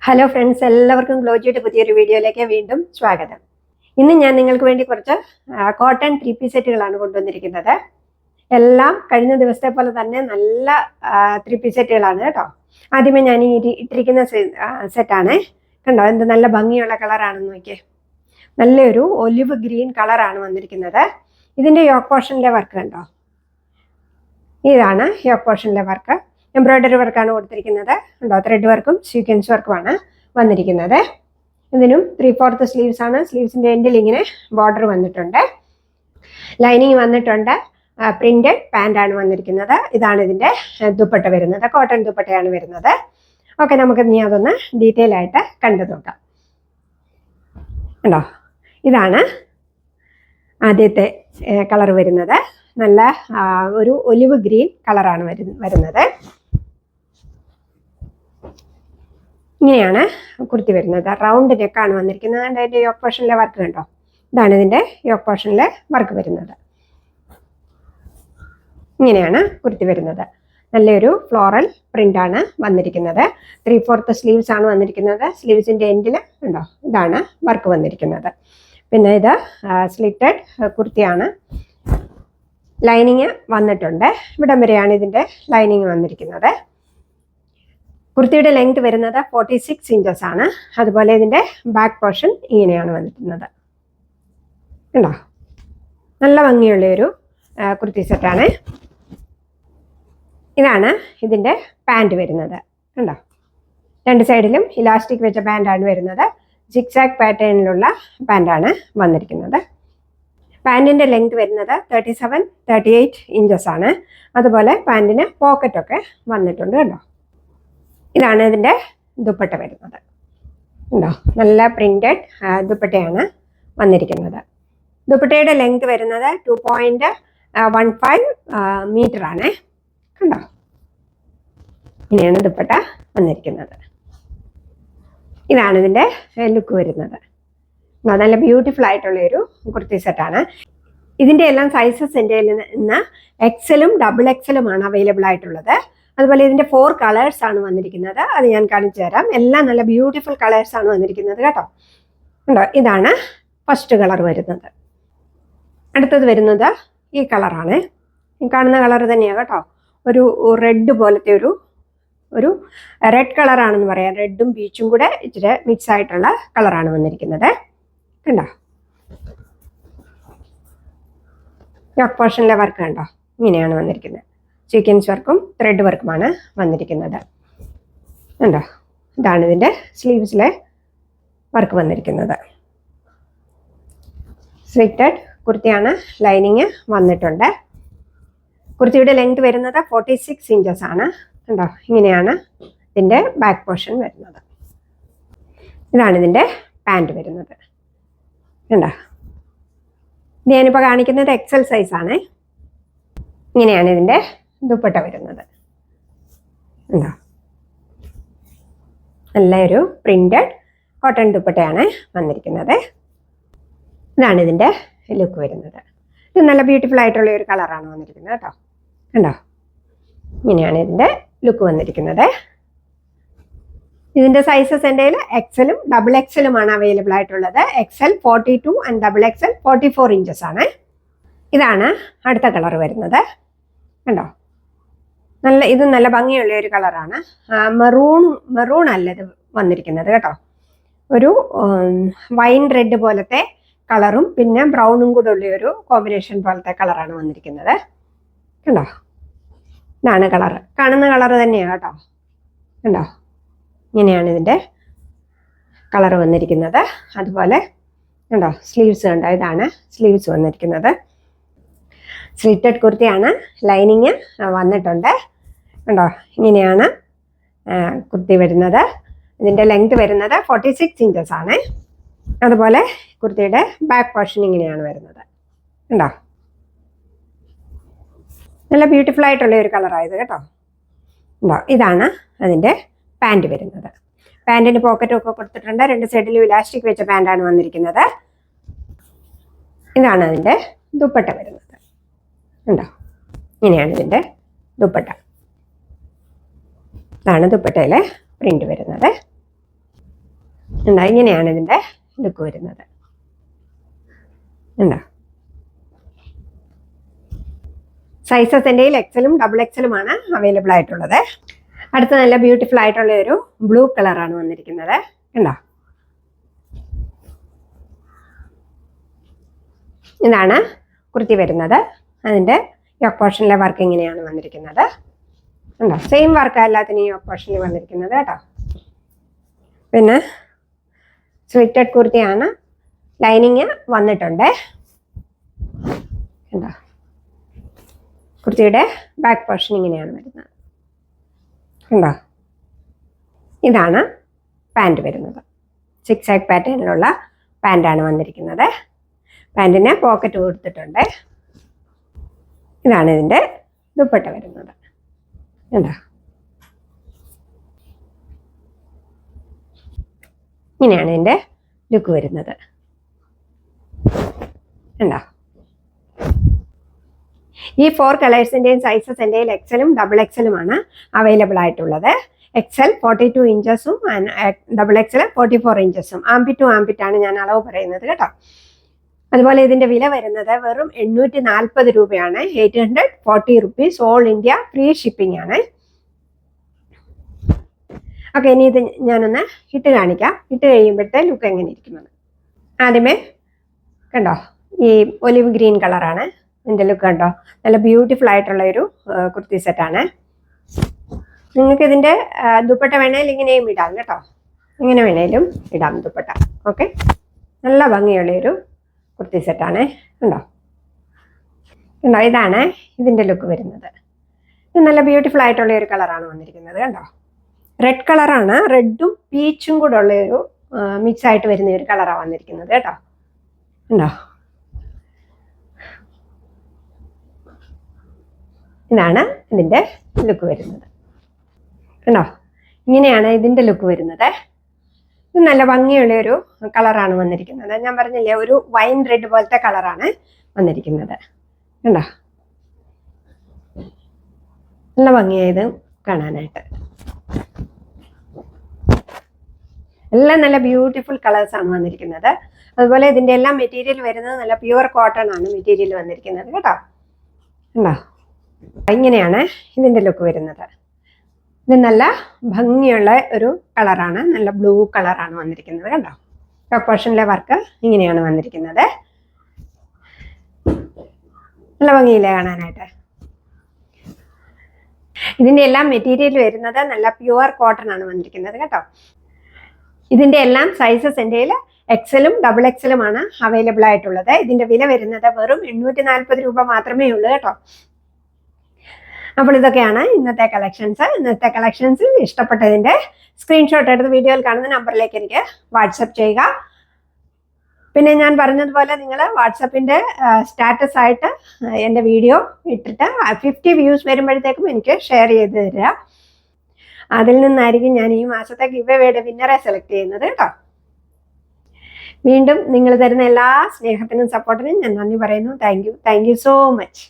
Hello friends, എല്ലാവർക്കും ഗ്ലോജിയുടെ പുതിയൊരു വീഡിയോയിലേക്ക് വീണ്ടും സ്വാഗതം. ഇന്ന് ഞാൻ നിങ്ങൾക്ക് വേണ്ടി കുറച്ച് കോട്ടൺ 3 പീസ് സെറ്റുകളാണ് കൊണ്ടുവന്നിരിക്കുന്നത്. എല്ലാം കഴിഞ്ഞ ദിവസത്തെ പോലെ തന്നെ നല്ല 3 പീസ് സെറ്റുകളാണ് കേട്ടോ. ആദ്യമേ ഞാൻ ഈ ഇട്ടിരിക്കുന്ന സെറ്റാണ്. കണ്ടോ, എന്ത് നല്ല ഭംഗിയുള്ള കളറാണെന്ന് നോക്കിയേ. നല്ലൊരു ഒലിവ് ഗ്രീൻ കളറാണ് വന്നിരിക്കുന്നത്. ഇതിൻ്റെ യോക്ക് പോർഷനിലെ വർക്ക് കണ്ടോ, ഇതാണ് യോക്ക് പോർഷനിലെ വർക്ക്. എംബ്രോയിഡറി വർക്കാണ് കൊടുത്തിരിക്കുന്നത്. ഉണ്ടോ, ത്രെഡ് വർക്കും സീക്വൻസ് വർക്കുമാണ് വന്നിരിക്കുന്നത്. ഇതിനും 3/4 സ്ലീവ്സ് ആണ്. സ്ലീവ്സിൻ്റെ എൻഡിൽ ഇങ്ങനെ ബോർഡർ വന്നിട്ടുണ്ട്. ലൈനിങ് വന്നിട്ടുണ്ട്. പ്രിന്റഡ് പാൻ്റാണ് വന്നിരിക്കുന്നത്. ഇതാണ് ഇതിൻ്റെ ദുപ്പട്ട വരുന്നത്. കോട്ടൺ ദുപ്പട്ടയാണ് വരുന്നത്. ഓക്കെ, നമുക്ക് ഇനി അതൊന്ന് ഡീറ്റെയിൽ ആയിട്ട് കണ്ടു നോക്കാം. ഉണ്ടോ, ഇതാണ് ആദ്യത്തെ കളർ വരുന്നത്. നല്ല ഒരു ഒലിവ് ഗ്രീൻ കളറാണ് വരുന്നത്. ഇങ്ങനെയാണ് കുർത്തി വരുന്നത്. റൗണ്ട് നെക്കാണ് വന്നിരിക്കുന്നത്. അതിൻ്റെ യോക്ക് പോർഷനിലെ വർക്ക് കണ്ടോ, ഇതാണ് ഇതിൻ്റെ യോക്ക് പോർഷനിലെ വർക്ക് വരുന്നത്. ഇങ്ങനെയാണ് കുർത്തി വരുന്നത്. നല്ലൊരു ഫ്ലോറൽ പ്രിൻ്റാണ് വന്നിരിക്കുന്നത്. 3/4 സ്ലീവ്സ് ആണ് വന്നിരിക്കുന്നത്. സ്ലീവ്സിൻ്റെ എൻഡിൽ ഉണ്ടോ, ഇതാണ് വർക്ക് വന്നിരിക്കുന്നത്. പിന്നെ ഇത് സ്ലിറ്റഡ് കുർത്തിയാണ്. ലൈനിങ് വന്നിട്ടുണ്ട്. ഇവിടം വരെയാണ് ഇതിൻ്റെ ലൈനിങ് വന്നിരിക്കുന്നത്. കുർത്തിയുടെ ലെങ്ത് വരുന്നത് 46 ഇഞ്ചസ് ആണ്. അതുപോലെ ഇതിൻ്റെ ബാക്ക് പോർഷൻ ഇങ്ങനെയാണ് വന്നിരിക്കുന്നത്. ഉണ്ടോ, നല്ല ഭംഗിയുള്ളൊരു കുർത്തി സെറ്റാണ്. ഇതാണ് ഇതിൻ്റെ പാൻറ് വരുന്നത്. ഉണ്ടോ, രണ്ട് സൈഡിലും ഇലാസ്റ്റിക് വെച്ച പാൻ്റാണ് വരുന്നത്. ജിഗ്സാഗ് പാറ്റേണിലുള്ള പാൻ്റാണ് വന്നിരിക്കുന്നത്. പാൻറ്റിൻ്റെ ലെങ്ത് വരുന്നത് 37-38 ഇഞ്ചസ് ആണ്. അതുപോലെ പാൻറ്റിന് പോക്കറ്റൊക്കെ വന്നിട്ടുണ്ട് കേട്ടോ. ഇതാണ് ഇതിൻ്റെ ദുപ്പട്ട വരുന്നത്. ഉണ്ടോ, നല്ല പ്രിന്റഡ് ദുപ്പട്ടയാണ് വന്നിരിക്കുന്നത്. ദുപ്പട്ടയുടെ ലെങ്ത് വരുന്നത് 2.15 മീറ്റർ ആണ്. കണ്ടോ, ഇങ്ങനെയാണ് ദുപ്പട്ട വന്നിരിക്കുന്നത്. ഇതാണ് ഇതിൻ്റെ ലുക്ക് വരുന്നത്. നല്ല ബ്യൂട്ടിഫുൾ ആയിട്ടുള്ളൊരു കുർത്തി സെറ്റാണ്. ഇതിൻ്റെ എല്ലാം സൈസസ് എൻ്റെ ഇന്ന് എക്സലും ഡബിൾ എക്സലുമാണ് അവൈലബിൾ ആയിട്ടുള്ളത്. അതുപോലെ ഇതിൻ്റെ 4 കളേഴ്സ് ആണ് വന്നിരിക്കുന്നത്. അത് ഞാൻ കാണിച്ചു തരാം. എല്ലാം നല്ല ബ്യൂട്ടിഫുൾ കളേഴ്സ് ആണ് വന്നിരിക്കുന്നത് കേട്ടോ. ഉണ്ടോ, ഇതാണ് ഫസ്റ്റ് കളർ വരുന്നത്. അടുത്തത് വരുന്നത് ഈ കളറാണ്. ഈ കാണുന്ന കളർ തന്നെയാണ് കേട്ടോ. ഒരു റെഡ് പോലത്തെ ഒരു റെഡ് കളറാണെന്ന് പറയാം. റെഡും പീച്ചും കൂടെ ഇച്ചിരി മിക്സ് ആയിട്ടുള്ള കളറാണ് വന്നിരിക്കുന്നത്. കണ്ടോ, യോക്ക് പോർഷനിലെ വർക്ക് കണ്ടോ, ഇങ്ങനെയാണ് വന്നിരിക്കുന്നത്. സീക്വൻസ് വർക്കും ത്രെഡ് വർക്കുമാണ് വന്നിരിക്കുന്നത്. കണ്ടോ, ഇതാണ് ഇതിൻ്റെ സ്ലീവ്സിലെ വർക്ക് വന്നിരിക്കുന്നത്. സ്ലിറ്റഡ് കുർത്തിയാണ്. ലൈനിങ് വന്നിട്ടുണ്ട്. കുർത്തിയുടെ ലെങ്ത് വരുന്നത് 46 ഇഞ്ചസ് ആണ്. കണ്ടോ, ഇങ്ങനെയാണ് ഇതിൻ്റെ ബാക്ക് പോർഷൻ വരുന്നത്. ഇതാണ് ഇതിൻ്റെ പാൻറ് വരുന്നത്. കണ്ടോ, ഇത് ഞാനിപ്പോൾ കാണിക്കുന്നത് എക്സൽ സൈസാണ്. ഇങ്ങനെയാണ് ഇതിൻ്റെ ദുപ്പട്ട വരുന്നത്. ഉണ്ടോ, നല്ലൊരു പ്രിന്റഡ് കോട്ടൺ ദുപ്പട്ടയാണ് വന്നിരിക്കുന്നത്. ഇതാണ് ഇതിൻ്റെ ലുക്ക് വരുന്നത്. ഇത് നല്ല ബ്യൂട്ടിഫുൾ ആയിട്ടുള്ള ഒരു കളറാണ് വന്നിരിക്കുന്നത് കേട്ടോ. കണ്ടോ, ഇങ്ങനെയാണ് ഇതിൻ്റെ ലുക്ക് വന്നിരിക്കുന്നത്. ഇതിൻ്റെ സൈസസ് എൻ്റെ കയ്യിൽ എക്സലും ഡബിൾ എക്സലുമാണ് അവൈലബിൾ ആയിട്ടുള്ളത്. XL 42 and double XL 44 inches ആണ്. ഇതാണ് അടുത്ത കളർ വരുന്നത്. കണ്ടോ, ഇത് നല്ല ഭംഗിയുള്ള ഒരു കളറാണ്. മെറൂൺ അല്ല ഇത് വന്നിരിക്കുന്നത് കേട്ടോ. ഒരു വൈൻ റെഡ് പോലത്തെ കളറും പിന്നെ ബ്രൗണും കൂടെ ഉള്ള ഒരു കോമ്പിനേഷൻ പോലത്തെ കളറാണ് വന്നിരിക്കുന്നത്. കണ്ടോ, ഇതാണ് കളർ. കാണുന്ന കളർ തന്നെയാണ് കേട്ടോ. കണ്ടോ, ഇങ്ങനെയാണ് ഇതിൻ്റെ കളർ വന്നിരിക്കുന്നത്. അതുപോലെ കണ്ടോ, സ്ലീവ്സ് കണ്ടോ, ഇതാണ് സ്ലീവ്സ് വന്നിരിക്കുന്നത്. സ്ലിറ്റഡ് കുർത്തിയാണ്. ലൈനിങ് വന്നിട്ടുണ്ട്. കണ്ടോ, ഇങ്ങനെയാണ് കുർത്തി വരുന്നത്. ഇതിൻ്റെ ലെങ്ത് വരുന്നത് 46 ഇഞ്ചസ് ആണ്. അതുപോലെ കുർത്തിയുടെ ബാക്ക് പോർഷൻ ഇങ്ങനെയാണ് വരുന്നത്. കണ്ടോ, നല്ല ബ്യൂട്ടിഫുൾ ആയിട്ടുള്ള ഒരു കളറായത് കേട്ടോ. ഉണ്ടോ, ഇതാണ് അതിൻ്റെ പാൻറ് വരുന്നത്. പാൻറ്റിന് പോക്കറ്റും ഒക്കെ കൊടുത്തിട്ടുണ്ട്. രണ്ട് സൈഡിലും ഇലാസ്റ്റിക് വെച്ച പാൻറ്റാണ് വന്നിരിക്കുന്നത്. ഇതാണ് അതിൻ്റെ ദുപ്പട്ട വരുന്നത്. ഉണ്ടോ, ഇങ്ങനെയാണ് ഇതിൻ്റെ ദുപ്പട്ട. ഇതാണ് ദുപ്പട്ടയിലെ പ്രിന്റ് വരുന്നത്. ഉണ്ടോ, ഇങ്ങനെയാണ് ഇതിൻ്റെ ലുക്ക് വരുന്നത്. ഉണ്ടോ, സൈസസ് എൻ്റെ എക്സലും ഡബിൾ എക്സലുമാണ് അവൈലബിൾ ആയിട്ടുള്ളത്. അടുത്ത നല്ല ബ്യൂട്ടിഫുൾ ആയിട്ടുള്ള ഒരു ബ്ലൂ കളറാണ് വന്നിരിക്കുന്നത്. ഉണ്ടോ, ഇതാണ് കുർത്തി വരുന്നത്. അതിൻ്റെ യോക്ക് പോർഷനിലെ വർക്ക് ഇങ്ങനെയാണ് വന്നിരിക്കുന്നത്. ഉണ്ടോ, സെയിം വർക്ക് എല്ലാത്തിനും യോക്ക് പോർഷനിൽ വന്നിരിക്കുന്നത് കേട്ടോ. പിന്നെ സ്ലിറ്റഡ് കുർത്തിയാണ്, ലൈനിങ് വന്നിട്ടുണ്ട്. ഉണ്ടോ, കുർത്തിയുടെ ബാക്ക് പോർഷൻ ഇങ്ങനെയാണ് വരുന്നത്. ഉണ്ടോ, ഇതാണ് പാൻറ് വരുന്നത്. സിക്സ് ആക്ക് പാറ്റേണിലുള്ള പാൻറ്റാണ് വന്നിരിക്കുന്നത്. പാൻറ്റിന് പോക്കറ്റ് കൊടുത്തിട്ടുണ്ട്. ഇതാണ് ഇതിൻ്റെ ദുപ്പട്ട വരുന്നത്. ഉണ്ടോ, ഇങ്ങനെയാണ് ഇതിൻ്റെ ലുക്ക് വരുന്നത്. ഉണ്ടോ, ഈ 4 കളേഴ്സിൻ്റെയും സൈസസ് എൻ്റെ എക്സലും ഡബിൾ എക്സലുമാണ് അവൈലബിൾ ആയിട്ടുള്ളത്. എക്സൽ 42 ഇഞ്ചസും ഡബിൾ എക്സൽ 44 ഇഞ്ചസും. ആംബിറ്റ് ടു ആംബിറ്റ് ആണ് ഞാൻ അളവ് പറയുന്നത് കേട്ടോ. അതുപോലെ ഇതിൻ്റെ വില വരുന്നത് വെറും 840 രൂപയാണ്. 840 rupees, all India free shipping ആണ്. ഓക്കെ, ഇനി ഇത് ഞാനൊന്ന് ഇട്ട് കാണിക്കാം. ഇട്ട് കഴിയുമ്പോഴത്തെ ലുക്ക് എങ്ങനെ ഇരിക്കുന്നത്. ആദ്യമേ കണ്ടോ, ഈ ഒലിവ് ഗ്രീൻ കളറാണ് ഇതിൻ്റെ ലുക്ക്. കണ്ടോ, നല്ല ബ്യൂട്ടിഫുൾ ആയിട്ടുള്ള ഒരു കുർത്തി സെറ്റാണ്. നിങ്ങൾക്ക് ഇതിൻ്റെ ദുപ്പട്ട വേണേലും ഇങ്ങനെയും ഇടാം കേട്ടോ. ഇങ്ങനെ വേണേലും ഇടാം ദുപ്പട്ട. ഓക്കെ, നല്ല ഭംഗിയുള്ളൊരു കുർത്തി സെറ്റാണ്. ഉണ്ടോ, ഉണ്ടോ, ഇതാണ് ഇതിൻ്റെ ലുക്ക് വരുന്നത്. ഇത് നല്ല ബ്യൂട്ടിഫുൾ ആയിട്ടുള്ള ഒരു കളറാണ് വന്നിരിക്കുന്നത്. കണ്ടോ, റെഡ് കളറാണ്. റെഡും പീച്ചും കൂടെ ഉള്ള ഒരു മിക്സ് ആയിട്ട് വരുന്ന ഒരു കളറാണ് വന്നിരിക്കുന്നത് കേട്ടോ. ഉണ്ടോ, ഇതാണ് ഇതിൻ്റെ ലുക്ക് വരുന്നത്. കണ്ടോ, ഇങ്ങനെയാണ് ഇതിൻ്റെ ലുക്ക് വരുന്നത്. ഇത് നല്ല ഭംഗിയുള്ള ഒരു കളറാണ് വന്നിരിക്കുന്നത്. ഞാൻ പറഞ്ഞില്ലേ, ഒരു വൈൻ റെഡ് പോലത്തെ കളറാണ് വന്നിരിക്കുന്നത്. കണ്ടോ, നല്ല ഭംഗിയായത് കാണാനായിട്ട്. എല്ലാം നല്ല ബ്യൂട്ടിഫുൾ കളേഴ്സാണ് വന്നിരിക്കുന്നത്. അതുപോലെ ഇതിൻ്റെ എല്ലാം മെറ്റീരിയൽ വരുന്നത് നല്ല പ്യുവർ കോട്ടൺ ആണ് മെറ്റീരിയൽ വന്നിരിക്കുന്നത് കേട്ടോ. ഉണ്ടോ, ഇങ്ങനെയാണ് ഇതിൻ്റെ ലുക്ക് വരുന്നത്. ഇത് നല്ല ഭംഗിയുള്ള ഒരു കളറാണ്, നല്ല ബ്ലൂ കളറാണ് വന്നിരിക്കുന്നത്. കണ്ടോ, ടോപ്പ് പോർഷനിലെ വർക്ക് ഇങ്ങനെയാണ് വന്നിരിക്കുന്നത്. നല്ല ഭംഗിയില്ലേ കാണാനായിട്ട്. ഇതിൻ്റെ എല്ലാം മെറ്റീരിയൽ വരുന്നത് നല്ല പ്യുവർ കോട്ടൺ ആണ് വന്നിരിക്കുന്നത് കേട്ടോ. ഇതിൻ്റെ എല്ലാം സൈസസ് എൻ്റെ എക്സലും ഡബിൾ എക്സലുമാണ് അവൈലബിൾ ആയിട്ടുള്ളത്. ഇതിൻ്റെ വില വരുന്നത് വെറും 840 രൂപ മാത്രമേ ഉള്ളൂ കേട്ടോ. അപ്പോൾ ഇതൊക്കെയാണ് ഇന്നത്തെ കളക്ഷൻസ്. ഇന്നത്തെ കളക്ഷൻസിൽ ഇഷ്ടപ്പെട്ടതിൻ്റെ സ്ക്രീൻഷോട്ട് എടുത്ത് വീഡിയോയിൽ കാണുന്ന നമ്പറിലേക്ക് എനിക്ക് വാട്സപ്പ് ചെയ്യുക. പിന്നെ ഞാൻ പറഞ്ഞതുപോലെ നിങ്ങൾ വാട്സപ്പിൻ്റെ സ്റ്റാറ്റസ് ആയിട്ട് എൻ്റെ വീഡിയോ ഇട്ടിട്ട് 50 വ്യൂസ് വരുമ്പോഴത്തേക്കും എനിക്ക് ഷെയർ ചെയ്ത് തരിക. അതിൽ നിന്നായിരിക്കും ഞാൻ ഈ മാസത്തെ ഗിവ് അവേയുടെ വിന്നറെ സെലക്ട് ചെയ്യുന്നത് കേട്ടോ. വീണ്ടും നിങ്ങൾ തരുന്ന എല്ലാ സ്നേഹത്തിനും സപ്പോർട്ടിനും ഞാൻ നന്ദി പറയുന്നു. Thank you so much.